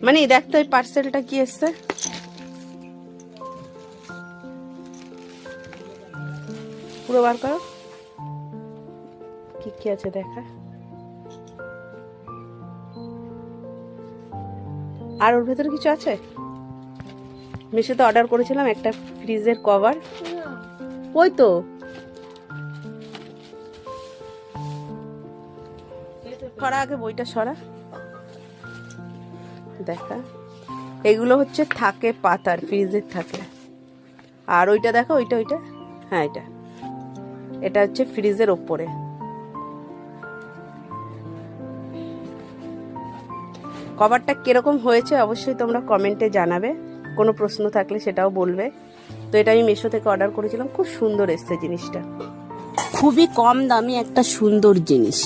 মানে দেখ তো এই পার্সেলটা কি এসছে। পুরো বার করো, কি কি আছে দেখা। আর ওর ভেতরে কিছু আছে? মিশোতে অর্ডার করেছিলাম একটা ফ্রিজের কভার। ওই তো সরা, আগে বইটা সরা দেখা। এগুলো হচ্ছে থাকে পাতার, ফ্রিজের থাকে। আর ওইটা দেখো, ওইটা ওইটা, হ্যাঁ এটা হচ্ছে ফ্রিজের ওপরে। কভারটা কিরকম হয়েছে অবশ্যই তোমরা কমেন্টে জানাবে, কোনো প্রশ্ন থাকলে সেটাও বলবে। তো এটা আমি মিশো থেকে অর্ডার করেছিলাম, খুব সুন্দর এসছে জিনিসটা, খুবই কম দামি একটা সুন্দর জিনিস।